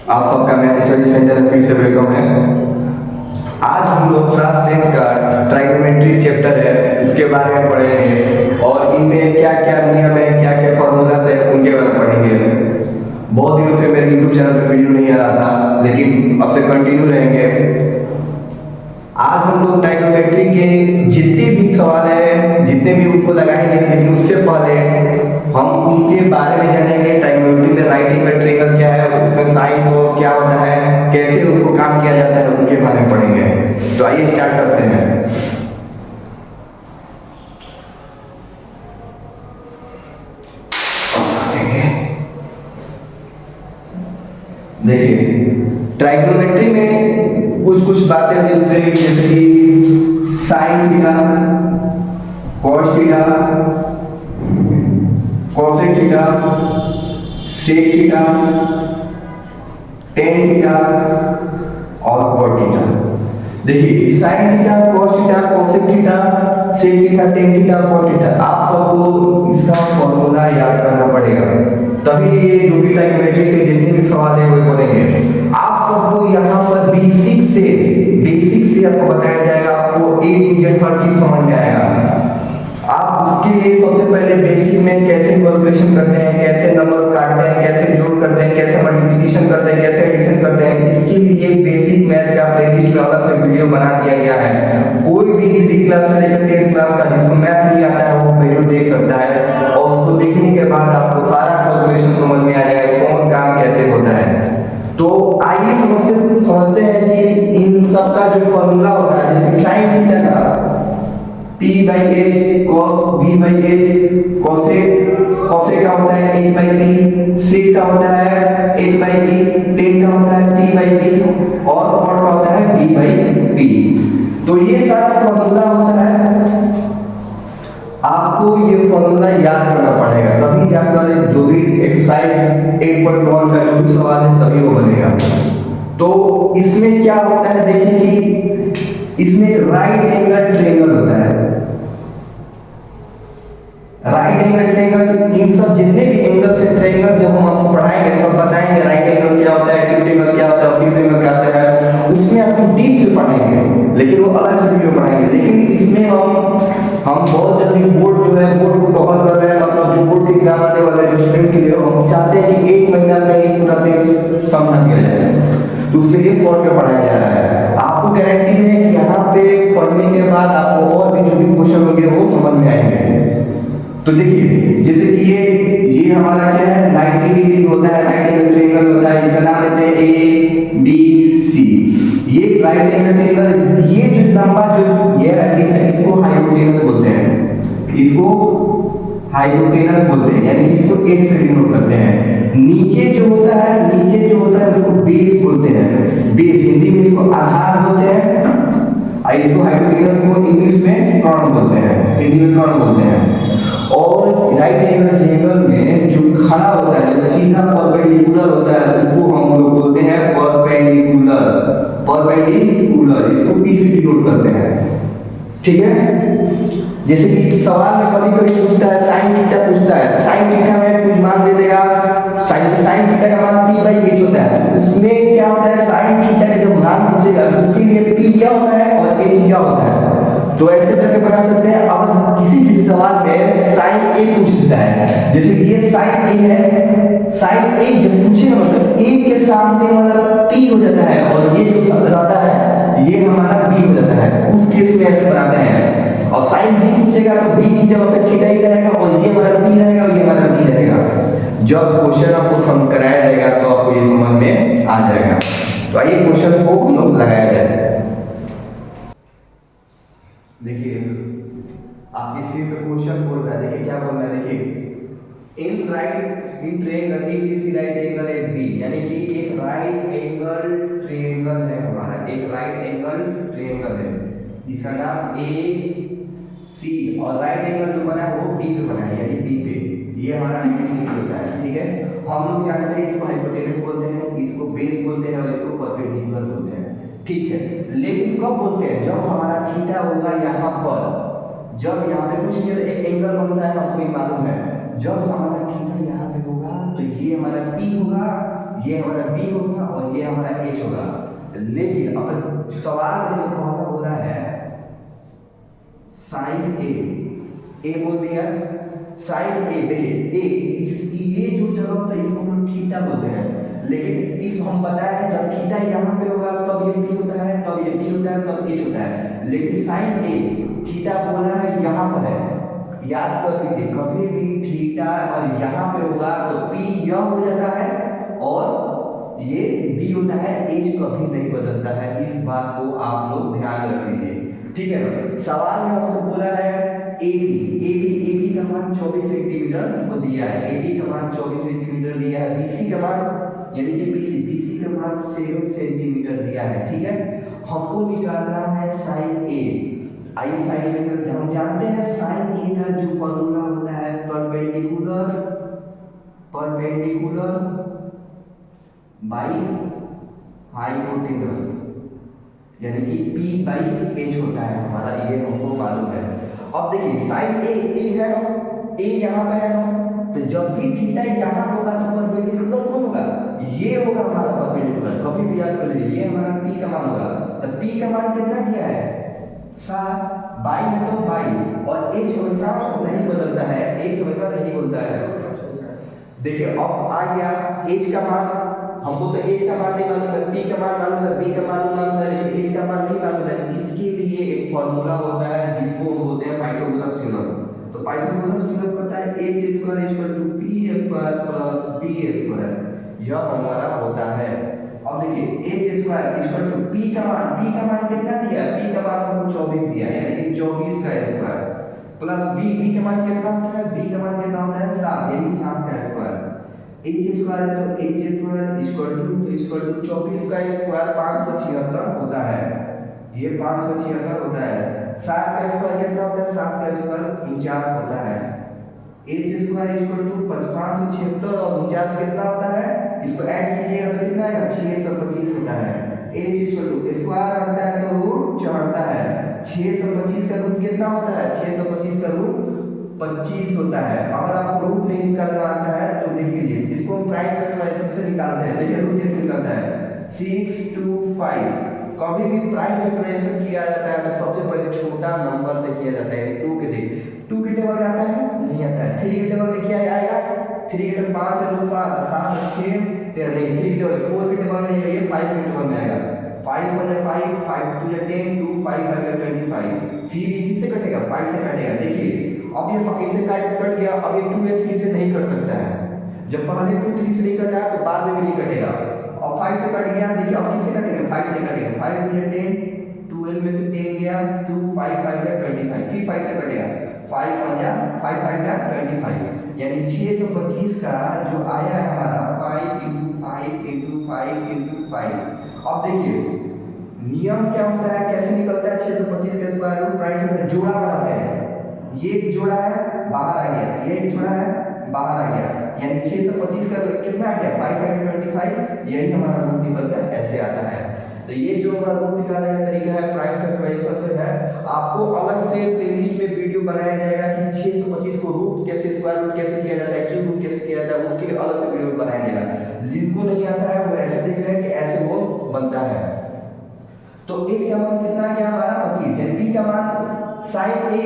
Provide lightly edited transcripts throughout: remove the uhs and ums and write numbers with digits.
आप सबका math study centre में फिर से वेलकम है। आज हम लोग क्लास 10 का ट्राइगोनोमेट्री चैप्टर है उसके बारे में पढ़ेंगे और इनमें क्या क्या नियम है, क्या क्या फॉर्मूलाज है, उनके बारे में पढ़ेंगे। बहुत दिनों से मेरे यूट्यूब चैनल पे वीडियो नहीं आ रहा था, लेकिन अब से कंटिन्यू रहेंगे। आज हम लोग ट्राइगोनोमेट्री के जितने भी सवाल हैं, जितने भी उनको लगाएंगे, लेकिन उससे पहले हम उनके बारे में जानेंगे। ट्राइगोनोमेट्री में राइट एंगल ट्रायंगल क्या है, उसमें साइन कॉस क्या होता है, कैसे उसको काम किया जाता है, उनके बारे में पढ़ेंगे। तो आइए स्टार्ट करते हैं। देखिए, ट्राइगोनोमेट्री में कुछ कुछ बातें जैसे कि sine theta, cos theta, cosec theta, sec theta, tan theta और कॉट थीटा। देखिए, sine theta, cos theta, cosec theta, sec theta, tan theta, cot theta, आप सबको इसका फॉर्मूला याद करना पड़ेगा, तभी ये जो भी ट्राइगोनोमेट्री के जितने भी सवाल है वो बनेंगे। आप सबको यहाँ पर बेसिक से आपको बताया जाएगा, आपको A to Z हर चीज समझ में आएगा। आप उसके लिए सबसे पहले बेसिक में कैसे कैलकुलेशन करते हैं, कैसे नंबर काटते हैं, कैसे जोड़ करते हैं, कैसे मल्टीप्लिकेशन करते हैं, कैसे एडिशन करते हैं, इसके लिए बेसिक मैथ का प्लेलिस्ट में अलग से वीडियो बना दिया गया है। कोई भी 3 क्लास से लेकर 10 क्लास का जिसको मैथ नहीं आता है वो वीडियो देख सकता है और उसको देखने के बाद आपको सारा कैलकुलेशन समझ में आ जाएगा, कौन काम कैसे होता है। तो आइए समझते हैं कि इन सब का जो फॉर्मूला होता है, जैसे साइन थीटा का P by H cos V by H, cosec का होता है H by P, sec का होता है H by P, tan का होता है P by P और cot का होता है B by P। तो ये सारा फॉर्मूला होता है, आपको ये फॉर्मूला याद करना पड़ेगा, तभी जाकर जो भी एक्सरसाइज 8.1 का जो भी सवाल है तभी वो बनेगा। तो इसमें क्या होता है, देखिए कि इसमें राइट एंगल ट्रायंगल होता है। राइट एंगल ट्रायंगल, इन सब जितने भी एंगल से ट्रायंगल जब हम आपको पढ़ाएंगे तो बताएंगे राइट एंगल क्या होता है, एक्यूट एंगल क्या होता है, ऑब्ट्यूज एंगल क्या होता है, उसमें आपको डीप से पढ़ाएंगे, लेकिन वो अलग से वीडियो बनाएंगे। लेकिन इसमें हम बहुत जल्दी बोर्ड जो है बोर्ड को कवर कर रहे हैं, मतलब जो बोर्ड एग्जाम आने वाला है जो स्टूडेंट के लिए, हम चाहते हैं कि 1 महीना में पूरा टेक्स्ट समझा दिया जाए, तो उसके लिए शॉर्ट में पढ़ाया जा रहा है। आपको गारंटी है कि यहाँ पे पढ़ने के बाद आपको और भी जो भी क्वेश्चन होंगे वो समझ में आएंगे। तो देखिए, जैसे कि ये हमारा क्या है, 90 डिग्री होता है, राइट एंगल ट्रायंगल होता है, इसका नाम लेते हैं ABC। ये राइट एंगल ट्रायंगल, ये जो लंबा जो ये है इसको हाइपोटेनस बोलते हैं, इसको हाइपोटेनस बोलते हैं, यानी इसको S से डिनोट करते हैं। नीचे जो होता है उसको बेस बोलते हैं, बेस हिंदी में इसको आधार बोलते हैं, और इसको हाइपोटेनस को इंग्लिश में क्रॉन बोलते हैं, हिंदी में क्रॉन बोलते हैं। और राइट एंगल ट्रायंगल में जो खड़ा होता है, सीधा परपेंडिकुलर होता है, उसको हम लोग बोलते हैं परपेंडिकुलर, इसको P से डिनोट करते हैं, ठीक है। जैसे कि सवाल में कभी कभी पूछता है साइन थीटा पूछता है, साइन थीटा में कुछ मान दे देगा, साइन थीटा का मान P by H होता है, उसमें क्या होता है, साइन थीटा का जब मान पूछेगा तो उसके लिए P क्या होता है और H क्या होता है, तो ऐसे करके बना सकते हैं। अब किसी सवाल में साइन A पूछता है, जैसे कि ये साइन A है, साइन A जब पूछेगा मतलब A के सामने वाला P हो जाता है और ये जो शब्द रहता है ये हमारा B हो जाता है, उस केस में ऐसे बनाते हैं। और साइन B पूछेगा तो B की जगह पे थीटा ही रहेगा और ये हमारा B रहेगा और ये हमारा B रहेगा। जब क्वेश्चन आपको समझ कराया जाएगा तो आपको ये समझ में आ जाएगा। तो आइए क्वेश्चन को हम लोग लगाया जाए। देखिए, आपकी स्क्रीन पे क्वेश्चन बोल रहा है, देखिए क्या बोल रहा है, देखिए in triangle ABC right angle at B, यानी कि एक राइट एंगल ट्रायंगल है हमारा, एक राइट एंगल ट्रायंगल है जिसका नाम AC, और राइट एंगल जो बना है वो B पे बना है, यानी B पे, ये हमारा एंगल होता है, ठीक है। हम लोग जानते हैं इसको हाइपोटेनस बोलते हैं, इसको बेस बोलते हैं और इसको परपेंडिकुलर बोलते हैं, ठीक है। लेकिन कब बोलते हैं, जब हमारा थीटा होगा यहाँ पर, जब यहाँ पे कुछ एक एंगल बनता है आपको मालूम है, जब हमारा थीटा यहाँ पे होगा तो ये हमारा P होगा, ये हमारा B होगा और और ये हमारा एच होगा। लेकिन अपन सवाल में जैसे पहला बोला है साइन ए बोल दिया, साइन ए देखिए ये जो जगह होता है इसको हम थीटा बोलते हैं, लेकिन इस हम बताया है जब थीटा यहाँ पे होगा तब ये बी होता है, तब ये बी होता है, तब एच होता है। लेकिन साइन ए थीटा बोला है यहाँ पर है, याद कर लीजिए कभी भी थीटा और यहाँ पे होगा तो पी यह हो जाता है और ये बी होता है, एच कभी नहीं बदलता है। इस बात को आप लोग ध्यान रख लीजिए, ठीक है ना। सवाल में हमको बोला है ए बी का मान 24 सेंटीमीटर को दिया है, ए बी का मान 24 सेंटीमीटर दिया है, बीसी का मान यानी कि बीसी का मान 7 सेंटीमीटर दिया है, ठीक है। हमको निकालना है साइन ए। आइए साइन ए से हम जानते हैं साइन ए का जो फॉर्मूला होता है परपेंडिकुलर बाई हाइपोटेनस, यानी कि P बाई H होता है हमारा, ये हमको मालूम है। अब देखिए साइन ए है ना, ए यहाँ पे है ना, तो जब भी थीटा यहाँ होगा तो परपेंडिकुलर कौन होगा, ये होगा हमारा परपेंडिकुलर। कभी भी याद कर लीजिए ये हमारा P का मान होगा, तो P का मान कितना दिया है 7, बाई है तो बाई, और H हमेशा नहीं बदलता है, H हमेशा नहीं बोलता है। देखिए अब आ गया H का मान, हमको तो H का मान नहीं मालूम है, P का मान मालूम है, B का मान मालूम है, लेकिन H का मान नहीं मालूम है। इसके लिए एक फॉर्मूला होता है जिसको हम बोलते हैं पाइथागोरस थ्योरम। तो पाइथागोरस थ्योरम कहता है h square equal to p square plus b square, यह हमारा होता है। अब देखिए h square equal to p का मान कितना दिया है, p का मान हमको 24 दिया है, यानी कि 24 का स्क्वायर प्लस b का मान कितना होता है, b का मान कितना होता है 7, यानी 7 का स्क्वायर। h स्क्वायर है तो h स्क्वायर इक्वल टू 24 का स्क्वायर 576 होता है, ये 576 होता है। 7 का स्क्वायर कितना होता है, 7 का स्क्वायर 49 होता है। h स्क्वायर इक्वल टू 576 और 49 कितना होता है, इसको ऐड कीजिएगा तो कितना आएगा 625 होता है। h इक्वल टू स्क्वायर हटता है तो रूट चढ़ता है, 625 का रूट कितना होता है, 625 का रूट 25 होता है। अगर आपको रूट नहीं निकालना आता है तो देख लीजिए, इसको हम प्राइम फैक्टराइजेशन से निकालते हैं। देखिए रूट कैसे निकलता है 6 2 5। कभी भी प्राइम फैक्टराइजेशन किया जाता है तो सबसे पहले छोटा नंबर से किया जाता है। 2 के देख 2 के टेबल में आता है, नहीं आता है। 3 के टेबल में क्या आएगा, 3 के टेबल 5 2 7 7 6 13, नहीं 3 के टेबल 4 के टेबल में नहीं आएगा, 5 के टेबल में आएगा। 5 1 5 5 2 10 2 5 5 25, फिर ये किससे कटेगा, 5 से कटेगा। देखिए अब ये 5 से कट गया, अब ये 2 या 3 से नहीं कट सकता है। जब पहले 2 3 से नहीं कटा तो बाद में भी नहीं कटेगा। और 5 से कट गया, देखिए अब किससे कटेगा, 5 से कटेगा। 5 2 10 12 में से 10 गया, 2 5 5 या 25, फिर 5 से कटेगा, 5 1 या 5 5 या 25, यानी 625 का जो आया है हमारा 5 × 5 × 5 × 5। अब देखिए नियम क्या होता है, कैसे निकलता है 625 का स्क्वायर रूट, राइट में जोड़ा बनाते हैं। ये एक जोड़ा है बाहर आ गया, ये एक जोड़ा है बाहर आ गया, यानी 625 का कितना आ गया 5 5 25, यही हमारा रूट निकलता है, ऐसे आता है। तो ये जो हमारा रूट निकालने का तरीका है प्राइम फैक्टराइजेशन से है। आपको अलग से प्लेलिस्ट में वीडियो बनाया जाएगा कि 625 को रूट कैसे, स्क्वायर रूट कैसे किया जाता है, क्यूब रूट कैसे किया जाता है, उसके लिए अलग से वीडियो बनाया जाएगा। जिनको नहीं आता है वो ऐसे देख रहे हैं कि ऐसे वो बनता है। तो h का मान कितना आ गया हमारा 25, यानी p का मान sin a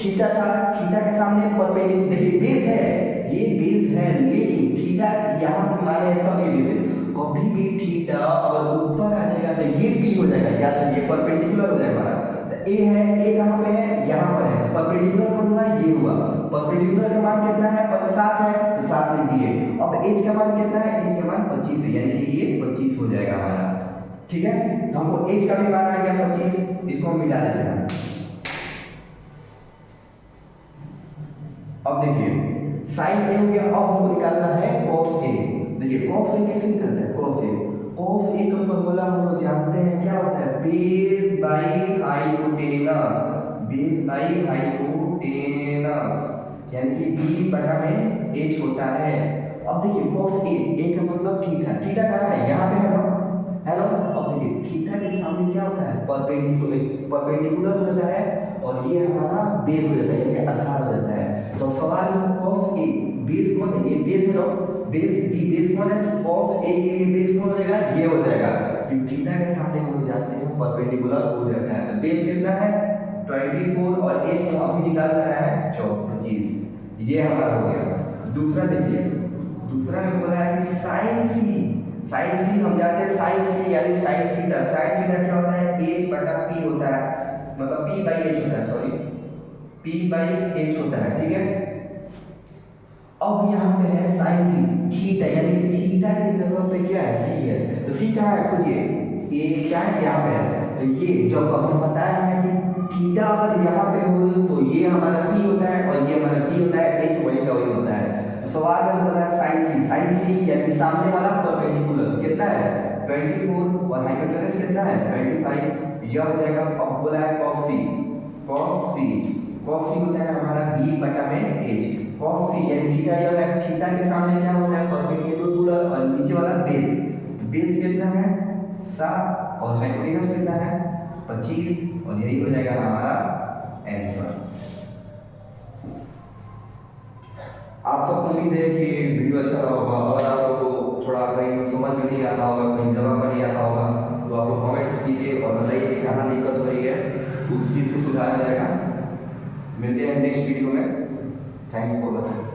थीटा था, थीटा के सामने परपेंडिकुलर, देखिए बेस है, ये बेस है, लेकिन थीटा यहाँ पे माने तब ये बेस है। कभी भी थीटा अगर ऊपर आ जाएगा तो ये p हो जाएगा, या तो ये परपेंडिकुलर हो जाएगा हमारा। तो a है, a कहाँ पे है, यहाँ पर है, परपेंडिकुलर कौन हुआ, ये हुआ। परपेंडिकुलर का मान कितना है 7 है, तो 7 ले दिए। अब h का मान कितना है, h का मान 25 है, यानी कि ये 25 हो जाएगा हमारा, ठीक है। तो हमको h का भी मान आ गया 25, इसको हम मिटा देते हैं। अब देखिए sin a हो गया, अब हमको निकालना है cos a। देखिए cos a कैसे निकलता है, cos a का फॉर्मूला हम लोग जानते हैं, क्या होता है बेस बाई हाइपोटेनस, यानी कि b बटा में h होता है। अब देखिए cos a का मतलब थीटा कहाँ है, यहाँ पे है ना। अब देखिए थीटा के सामने क्या होता है, परपेंडिकुलर हो जाता है, और ये हमारा बेस हो जाता है, यानी आधार हो जाता है। तो सवाल में cos a बेस कौन है, ये बेस है ना, बेस बी बेस कौन है, तो cos ए के लिए बेस कौन हो जाएगा, ये हो जाएगा, क्योंकि थीटा के सामने हम जानते हैं परपेंडिकुलर हो जाता है। तो बेस कितना है 24 और एच हम अभी निकाल कर आए हैं 25, ये हमारा हो गया। दूसरा देखिए, दूसरा में बोला है कि साइन सी हम जानते हैं साइन सी यानी साइन थीटा क्या होता है, h बटा p होता है, मतलब p बाई h होता है, सॉरी p बाई h होता है, ठीक है। अब यहाँ पे है साइन सी थीटा, यानी थीटा की जगह पे क्या है, सी है, तो सी कहाँ है खोजिए, ए क्या है यहाँ पे है, तो ये जो हमने बताया है कि थीटा अगर यहाँ पे हो तो ये हमारा p होता है और ये हमारा p होता है, h वही का वही होता है। तो सवाल में बोला है साइन सी यानी सामने वाला परपेंडिकुलर कितना है 24 और हाइपोटेनस कितना है 25, यह हो जाएगा। अब बोला है cos सी होता है हमारा b बटा में h, cos सी यानी थीटा, यह है थीटा के सामने क्या होता है परपेंडिकुलर और नीचे वाला बेस कितना है 7 और हाइपोटेनस कितना है 25, और यही हो जाएगा हमारा आंसर। आप सबको उम्मीद है कि वीडियो अच्छा लगा होगा। अगर आप लोगों को थोड़ा कहीं समझ में नहीं आता होगा, कहीं जगह पर नहीं आता होगा, तो आप लोग कमेंट्स कीजिए और बताइए कि कहाँ दिक्कत हो रही है, उस चीज़ को सुधारा जाएगा। मिलते हैं नेक्स्ट वीडियो में। Thanks for watching.